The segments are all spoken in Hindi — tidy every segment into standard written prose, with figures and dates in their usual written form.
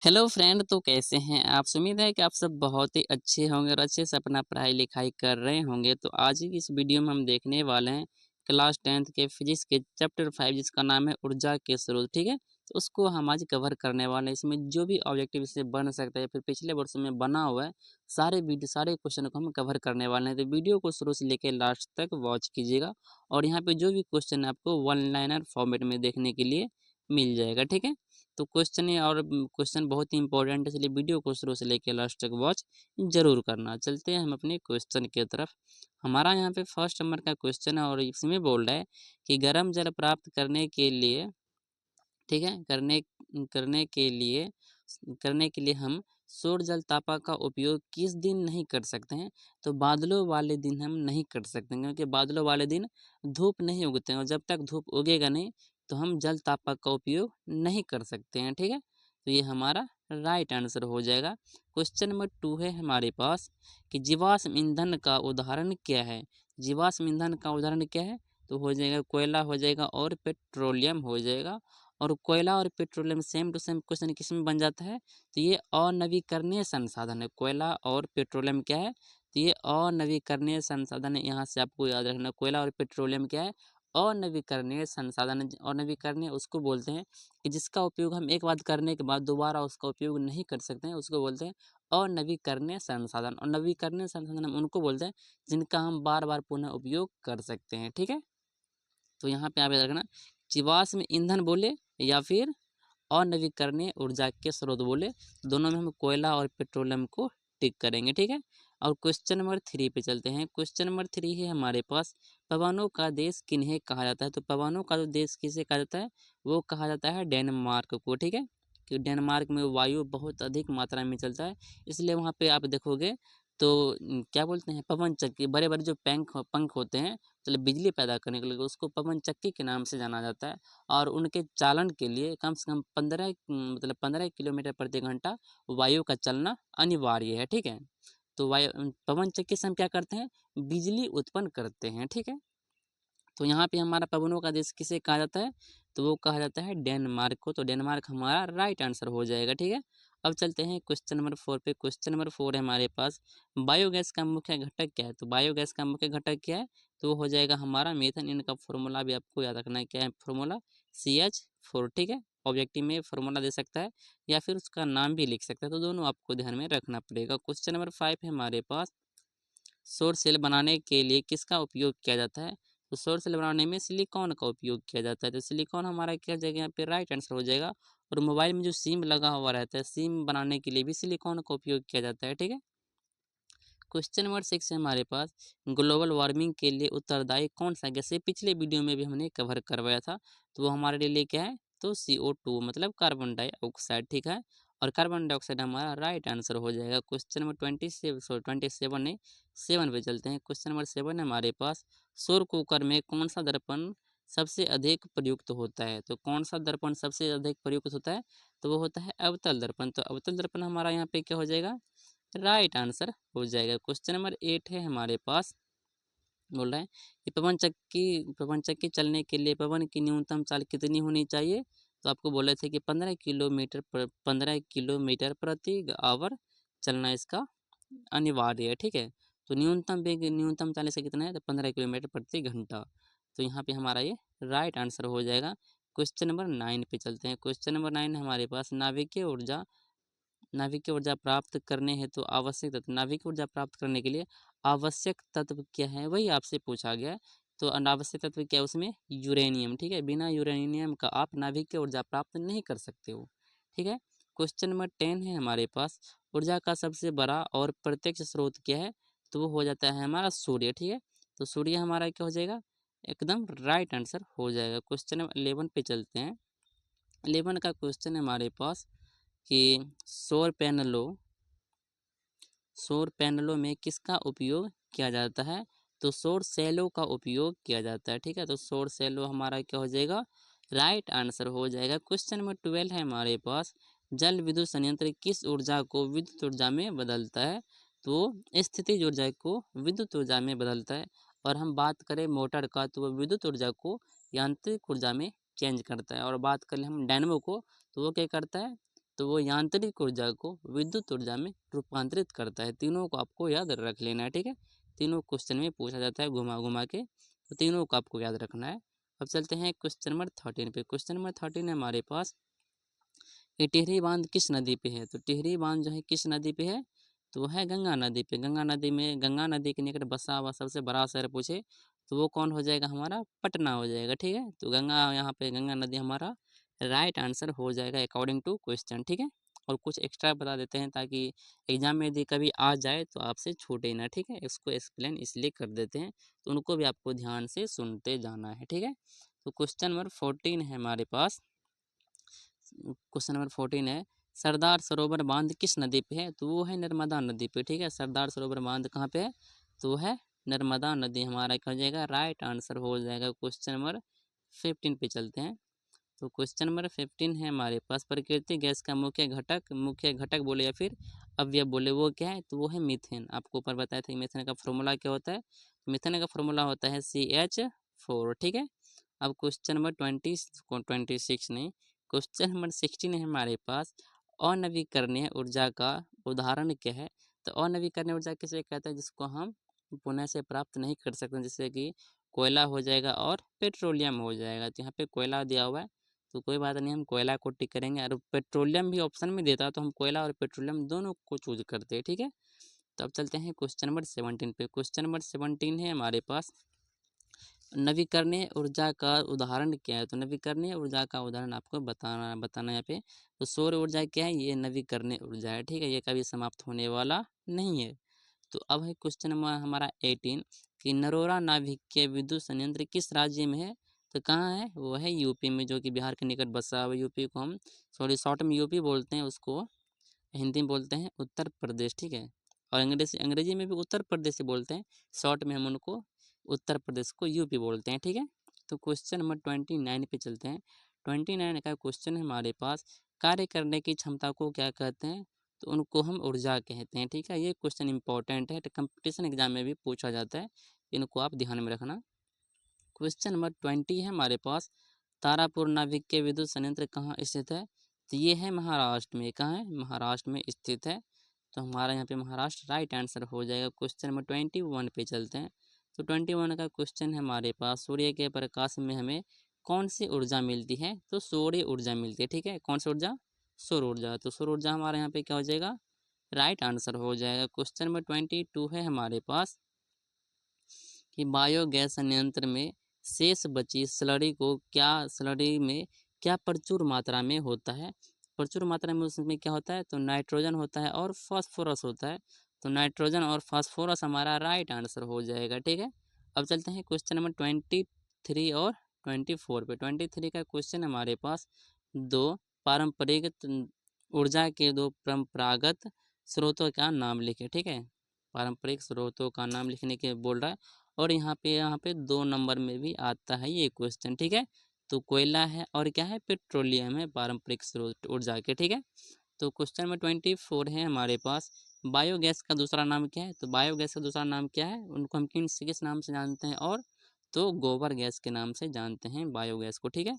हेलो फ्रेंड, तो कैसे हैं आप? उम्मीद है कि आप सब बहुत ही अच्छे होंगे और अच्छे से अपना पढ़ाई-लिखाई कर रहे होंगे। तो आज की इस वीडियो में हम देखने वाले हैं क्लास 10th के फिजिक्स के चैप्टर 5 जिसका नाम है ऊर्जा के स्रोत, ठीक है? तो उसको हम आज कवर करने वाले हैं। इसमें जो भी ऑब्जेक्टिव इससे बन सकता है या फिर पिछले वर्षों में बना हुआ है, सारे क्वेश्चन को हम कवर करने वाले हैं। तो वीडियो को शुरू से लेके लास्ट तक वॉच कीजिएगा और यहाँ पे जो भी क्वेश्चन है आपको वन लाइनर फॉर्मेट में देखने के लिए मिल जाएगा, ठीक है? तो क्वेश्चन बहुत ही इंपॉर्टेंट है, इसलिए वीडियो को शुरू से लेकर लास्ट तक वॉच जरूर करना। चलते हैं हम अपने क्वेश्चन की तरफ। हमारा यहाँ पे फर्स्ट नंबर का क्वेश्चन है और इसमें बोल रहा है कि गर्म जल प्राप्त करने के लिए, ठीक है, करने के लिए करने के लिए हम सौर जल तापा का उपयोग किस दिन नहीं कर सकते हैं? तो बादलों वाले दिन हम नहीं कर सकते हैं, क्योंकि बादलों वाले दिन धूप नहीं उगते हैं और जब तक धूप उगेगा नहीं तो हम जल तापा का उपयोग नहीं कर सकते हैं, ठीक है? तो ये हमारा राइट आंसर हो जाएगा। क्वेश्चन नंबर 2 है हमारे पास कि जीवाश्म ईंधन का उदाहरण क्या है? जीवाश्म ईंधन का उदाहरण क्या है? तो हो जाएगा कोयला हो जाएगा और पेट्रोलियम हो जाएगा। और कोयला और petroleum same to same question किसमें बन जाता है? तो ये अनवीकरणीय संसाधन है। कोयला और पेट्रोलियम क्या है? तो ये अनवीकरणीय संसाधन है। यहाँ से आपको याद रखना, कोयला और पेट्रोलियम क्या है? अनवीकरणीय संसाधन है। अनवीकरणीय उसको बोलते हैं कि जिसका उपयोग हम एक बार करने के बाद दोबारा उसका उपयोग नहीं कर सकते हैं, उसको बोलते हैं अनवीकरणीय संसाधन। और नवीकरणीय संसाधन हम उनको बोलते हैं जिनका हम बार बार पुनः उपयोग कर सकते हैं, ठीक है? तो यहाँ पे आप याद रखना, जीवाश्म ईंधन बोले या फिर अनवीकरणीय ऊर्जा के स्रोत बोले, दोनों में हम कोयला और पेट्रोलियम को टिक करेंगे, ठीक है? और क्वेश्चन नंबर 3 पे चलते हैं। क्वेश्चन नंबर 3 है हमारे पास, पवनों का देश किन्हें कहा जाता है? तो पवनों का जो देश किसे कहा जाता है, वो कहा जाता है डेनमार्क को, ठीक है? कि डेनमार्क में वायु बहुत अधिक मात्रा में चलता है, इसलिए वहाँ पे आप देखोगे तो क्या बोलते हैं, पवन चक्की, बड़े बड़े जो पंख होते हैं, मतलब बिजली पैदा करने के लिए, उसको पवन चक्की के नाम से जाना जाता है। और उनके चालन के लिए कम से कम 15 किलोमीटर प्रति घंटा वायु का चलना अनिवार्य है, ठीक है? तो पवन चक्की से हम क्या करते हैं, बिजली उत्पन्न करते हैं, ठीक है? तो यहाँ पे हमारा पवनों का देश किसे कहा जाता है? तो वो कहा जाता है डेनमार्क को। तो डेनमार्क हमारा राइट आंसर हो जाएगा, ठीक है? अब चलते हैं क्वेश्चन नंबर 4 पे। क्वेश्चन नंबर 4 है हमारे पास, बायोगैस का मुख्य घटक क्या है? तो बायोगैस का मुख्य घटक क्या है? तो वो हो जाएगा हमारा मीथेन। इनका फॉर्मूला भी आपको याद रखना है, क्या है फॉर्मूला? CH4, ठीक है? ऑब्जेक्टिव में फॉर्मूला दे सकता है या फिर उसका नाम भी लिख सकता है, तो दोनों आपको ध्यान में रखना पड़ेगा। क्वेश्चन नंबर 5 है हमारे पास, सौर सेल बनाने के लिए किसका उपयोग किया जाता है? तो सौर सेल बनाने में सिलिकॉन का उपयोग किया जाता है। तो सिलिकॉन हमारा क्या हो जाएगा, यहाँ पे राइट आंसर हो जाएगा। और मोबाइल में जो सिम लगा हुआ रहता है, सिम बनाने के लिए भी सिलिकॉन का उपयोग किया जाता है, ठीक है? क्वेश्चन नंबर 6 है हमारे पास, ग्लोबल वार्मिंग के लिए उत्तरदायी कौन सा गैस है? पिछले वीडियो में भी हमने कवर करवाया था, तो वो हमारे लिए क्या है? तो CO2 मतलब कार्बन डाइऑक्साइड, ठीक है? और कार्बन डाइऑक्साइड हमारा राइट आंसर हो जाएगा। क्वेश्चन नंबर 27 नहीं, 7 पे चलते हैं। क्वेश्चन नंबर 7 है हमारे पास, सौर कुकर में कौन सा दर्पण सबसे अधिक प्रयुक्त होता है? तो कौन सा दर्पण सबसे अधिक प्रयुक्त होता है? तो वो होता है अवतल दर्पण। तो अवतल दर्पण हमारा यहाँ पे क्या हो जाएगा? राइट आंसर हो जाएगा। क्वेश्चन नंबर 8 है हमारे पास, बोल रहा है कि पवन चक्की चलने के लिए पवन की न्यूनतम चाल कितनी होनी चाहिए? तो आपको बोले थे कि 15 किलोमीटर प्रति आवर चलना इसका अनिवार्य है, ठीक है? तो न्यूनतम वेग, न्यूनतम चाल इसका कितना है? तो 15 किलोमीटर प्रति घंटा। तो यहाँ पे हमारा ये राइट आंसर हो जाएगा। क्वेश्चन नंबर 9 पे चलते हैं। क्वेश्चन नंबर 9 हमारे पास, नाभिकीय ऊर्जा प्राप्त करने हेतु आवश्यक तत्व, नाभिकीय ऊर्जा प्राप्त करने के लिए आवश्यक तत्व क्या है, वही आपसे पूछा गया है। तो अनावश्यक तत्व क्या है उसमें? यूरेनियम, ठीक है? बिना यूरेनियम का आप नाभिकीय ऊर्जा प्राप्त नहीं कर सकते हो, ठीक है? क्वेश्चन नंबर 10 है हमारे पास, ऊर्जा का सबसे बड़ा और प्रत्यक्ष स्रोत क्या है? तो वो हो जाता है हमारा सूर्य, ठीक है? तो सूर्य हमारा क्या हो जाएगा? एकदम राइट आंसर हो जाएगा। क्वेश्चन नंबर 11 पे चलते हैं। 11 का क्वेश्चन है हमारे पास कि सौर पैनलों में किसका उपयोग किया जाता है? तो सौर सेलों का उपयोग किया जाता है, ठीक है? तो सौर सेलों हमारा क्या हो जाएगा? राइट आंसर हो जाएगा। क्वेश्चन नंबर 12 है हमारे पास, जल विद्युत संयंत्र किस ऊर्जा को विद्युत ऊर्जा में बदलता है? तो स्थितिज ऊर्जा को विद्युत ऊर्जा में बदलता है। और हम बात करें मोटर का, तो वो विद्युत ऊर्जा को यांत्रिक ऊर्जा में चेंज करता है। और बात करें हम डायनमो को, तो वो क्या करता है? तो वो यांत्रिक ऊर्जा को विद्युत ऊर्जा में रूपांतरित करता है। तीनों को आपको याद रख लेना है, ठीक है। तीनों क्वेश्चन में पूछा जाता है घुमा घुमा के, तो तीनों को आपको याद रखना है। अब चलते हैं क्वेश्चन नंबर 13 पे। क्वेश्चन नंबर 13 है हमारे पास, ये टिहरी बांध किस नदी पे है? तो टिहरी बांध जो है किस नदी पे है? तो वो है गंगा नदी पे। गंगा नदी में, गंगा नदी के निकट बसा हुआ सबसे बड़ा शहर पूछे तो वो कौन हो जाएगा? हमारा पटना हो जाएगा, ठीक है। तो गंगा, यहाँ पे गंगा नदी हमारा राइट आंसर हो जाएगा अकॉर्डिंग टू क्वेश्चन, ठीक है। और कुछ एक्स्ट्रा बता देते हैं ताकि एग्जाम में यदि कभी आ जाए तो आपसे छूटे ना, ठीक है। इसको एक्सप्लेन इसलिए कर देते हैं, तो उनको भी आपको ध्यान से सुनते जाना है, ठीक है। तो क्वेश्चन नंबर 14 है हमारे पास। क्वेश्चन नंबर 14 है, सरदार सरोवर बांध किस नदी पे है? तो वो है नर्मदा नदी पे, ठीक है। सरदार सरोवर बांध कहाँ पे है? तो वो है नर्मदा नदी। हमारा क्या हो जाएगा? राइट आंसर हो जाएगा। क्वेश्चन नंबर 15 पे चलते हैं। तो क्वेश्चन नंबर 15 है हमारे पास, प्रकृति गैस का मुख्य घटक बोले या फिर अवयव बोले, वो क्या है? तो वो है मीथेन। आपको ऊपर बताया था कि मीथेन का फॉर्मूला क्या होता है। मीथेन का फॉर्मूला होता है CH4, ठीक है। अब क्वेश्चन नंबर 26 नहीं, क्वेश्चन नंबर 16 है हमारे पास, अनवीकरणीय ऊर्जा का उदाहरण क्या है? तो अनवीकरणीय ऊर्जा किसे कहते हैं? जिसको हम पुनः से प्राप्त नहीं कर सकते, जैसे कि कोयला हो जाएगा और पेट्रोलियम हो जाएगा। तो यहाँ पे कोयला दिया हुआ है, तो कोई बात नहीं, हम कोयला को टिक करेंगे। और पेट्रोलियम भी ऑप्शन में देता है तो हम कोयला और पेट्रोलियम दोनों को चूज करते हैं, ठीक है। तो अब चलते हैं क्वेश्चन नंबर 17 पे। क्वेश्चन नंबर 17 है हमारे पास, नवीकरणीय ऊर्जा का उदाहरण क्या है? तो नवीकरणीय ऊर्जा का उदाहरण आपको बताना बताना यहाँ पे। तो सौर ऊर्जा क्या है? ये नवीकरणीय ऊर्जा है, ठीक है। ये कभी समाप्त होने वाला नहीं है। तो अब है क्वेश्चन नंबर हमारा 18 कि नरोरा नाभिकीय विद्युत संयंत्र किस राज्य में है? तो कहाँ है? वो है यूपी में, जो कि बिहार के निकट बसा हुआ। यूपी को हम सॉरी शॉर्ट में यूपी बोलते हैं, उसको हिंदी में बोलते हैं उत्तर प्रदेश, ठीक है। और अंग्रेजी में भी उत्तर प्रदेश से बोलते हैं, शॉर्ट में हम उनको उत्तर प्रदेश को यूपी बोलते हैं, ठीक है। तो क्वेश्चन नंबर 29 पे चलते हैं। 29 का क्वेश्चन है हमारे पास, कार्य करने की क्षमता को क्या कहते हैं? तो उनको हम ऊर्जा कहते हैं, ठीक है। ये क्वेश्चन इंपॉर्टेंट है, तो कंपटीशन एग्जाम में भी पूछा जाता है, इनको आप ध्यान में रखना। क्वेश्चन नंबर 20 है हमारे पास, तारापुर नाभिकीय विद्युत संयंत्र कहाँ स्थित है? तो ये है महाराष्ट्र में। कहाँ है? महाराष्ट्र में स्थित है। तो हमारा यहाँ पे महाराष्ट्र राइट आंसर हो जाएगा। क्वेश्चन नंबर 21 पे चलते हैं। तो 21 का क्वेश्चन है हमारे पास, सूर्य के प्रकाश में हमें कौन सी ऊर्जा मिलती है? तो सौर ऊर्जा मिलती है, ठीक है। कौन सी ऊर्जा? सौर ऊर्जा। तो सौर ऊर्जा हमारे यहाँ पे क्या हो जाएगा? राइट आंसर हो जाएगा। क्वेश्चन नंबर 22 है हमारे पास कि बायोगैस संयंत्र में शेष बची स्लरी में क्या प्रचुर मात्रा में होता है? प्रचुर मात्रा में उसमें क्या होता है? तो नाइट्रोजन होता है और फास्फोरस होता है। तो नाइट्रोजन और फास्फोरस हमारा राइट आंसर हो जाएगा, ठीक है। अब चलते हैं क्वेश्चन नंबर 23 और 24 पे। 23 का क्वेश्चन हमारे पास, दो पारंपरिक ऊर्जा के दो परंपरागत स्रोतों का नाम लिखे, ठीक है। पारंपरिक स्रोतों का नाम लिखने के बोल रहा है, और यहाँ पे 2 नंबर में भी आता है ये क्वेश्चन, ठीक है। तो कोयला है और क्या है? पेट्रोलियम है पारंपरिक स्रोत ऊर्जा के, ठीक है। तो क्वेश्चन नंबर 24 है हमारे पास, बायोगैस का दूसरा नाम क्या है? तो बायोगैस का दूसरा नाम क्या है? उनको हम किस नाम से जानते हैं? और तो गोबर गैस के नाम से जानते हैं बायोगैस को, ठीक है।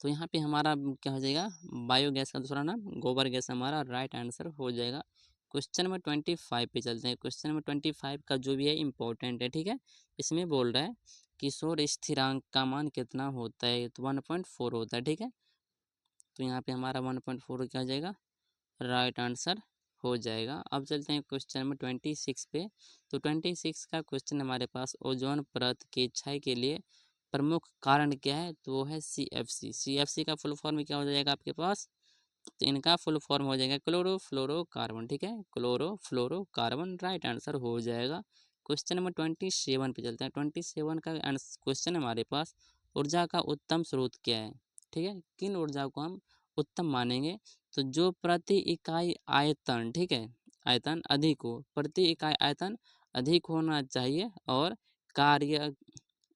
तो यहाँ पे हमारा क्या हो जाएगा? बायोगैस का दूसरा नाम गोबर गैस हमारा राइट आंसर हो जाएगा। क्वेश्चन नंबर 25 पे चलते हैं। क्वेश्चन नंबर 25 का जो भी है इंपॉर्टेंट है, ठीक है। इसमें बोल रहा है कि सौर स्थिरांक का मान कितना होता है? तो 1.4 होता है, ठीक है। तो यहाँ पे हमारा 1.4 क्या हो जाएगा? राइट आंसर हो जाएगा। अब चलते हैं क्वेश्चन नंबर 26 पे। तो 26 का क्वेश्चन हमारे पास, ओजोन परत की क्षय के लिए प्रमुख कारण क्या है? तो वो है CFC। CFC का फुल फॉर्म क्या हो जाएगा आपके पास? तो इनका फुल फॉर्म हो जाएगा क्लोरोफ्लोरोकार्बन, ठीक है। क्लोरोफ्लोरोकार्बन राइट आंसर हो जाएगा। क्वेश्चन नंबर 27 पे चलते हैं। 27 का क्वेश्चन हमारे पास, ऊर्जा का उत्तम स्रोत क्या है? ठीक है, किन ऊर्जा को हम उत्तम मानेंगे? तो जो प्रति इकाई आयतन, ठीक है, आयतन अधिक हो, प्रति इकाई आयतन अधिक होना चाहिए, और कार्य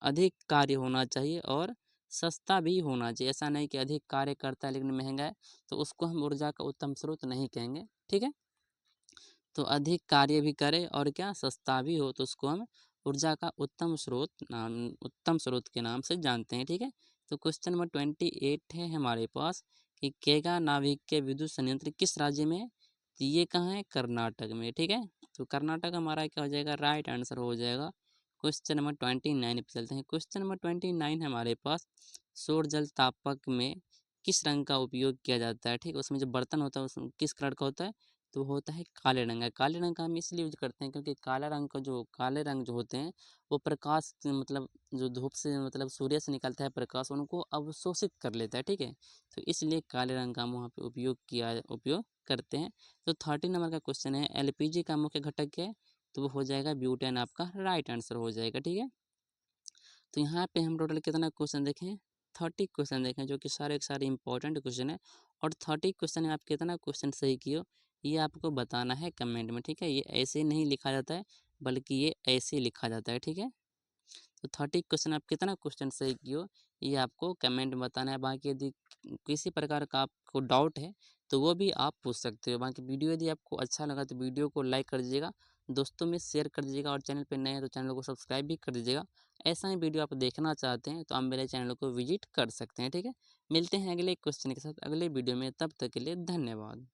अधिक कार्य होना चाहिए, और सस्ता भी होना चाहिए। ऐसा नहीं कि अधिक कार्य करता है लेकिन महंगा है, तो उसको हम ऊर्जा का उत्तम स्रोत नहीं कहेंगे, ठीक है। तो अधिक कार्य भी करे और क्या सस्ता भी हो, तो उसको हम ऊर्जा का उत्तम स्रोत के नाम से जानते हैं, ठीक है। तो क्वेश्चन नंबर 28 है हमारे पास कि केगा नाभिक के विद्युत संयंत्र किस राज्य में है? तो ये कहाँ है? कर्नाटक में, ठीक है। तो कर्नाटक हमारा क्या हो जाएगा? राइट आंसर हो जाएगा। क्वेश्चन नंबर 29 पे चलते हैं। क्वेश्चन नंबर 29 हमारे पास, सौर जल तापक में किस रंग का उपयोग किया जाता है? ठीक है, उसमें जो बर्तन होता है उसमें किस कलर का होता है? तो वो होता है काले रंग का। काले रंग का हम इसलिए यूज करते हैं क्योंकि काले रंग जो होते हैं वो प्रकाश मतलब जो धूप से मतलब सूर्य से निकलता है प्रकाश, उनको अवशोषित कर लेता है, ठीक है। तो इसलिए काले रंग का हम वहाँ पे उपयोग करते हैं। तो 30 नंबर का क्वेश्चन है, एलपीजी का मुख्य घटक क्या है? तो वो हो जाएगा ब्यूटेन, आपका राइट आंसर हो जाएगा, ठीक है। तो यहाँ पे हम टोटल कितना क्वेश्चन देखें? 30 क्वेश्चन देखें, जो कि सारे के सारे इंपॉर्टेंट क्वेश्चन है। और 30 क्वेश्चन में आप कितना क्वेश्चन सही किए हो ये आपको बताना है कमेंट में, ठीक है। ये ऐसे नहीं लिखा जाता है, बल्कि ये ऐसे लिखा जाता है, ठीक है। तो 30 क्वेश्चन आप कितना क्वेश्चन सही किए हो ये आपको कमेंट में बताना है। बाकी यदि किसी प्रकार का आपको डाउट है तो वो भी आप पूछ सकते हो। बाकी वीडियो यदि आपको अच्छा लगा तो वीडियो को लाइक कर दीजिएगा, दोस्तों में शेयर कर दीजिएगा, और चैनल पे नए हैं तो चैनल को सब्सक्राइब भी कर दीजिएगा। ऐसा ही वीडियो आप देखना चाहते हैं तो आप मेरे चैनल को विजिट कर सकते हैं, ठीक है। मिलते हैं अगले क्वेश्चन के साथ अगले वीडियो में, तब तक के लिए धन्यवाद।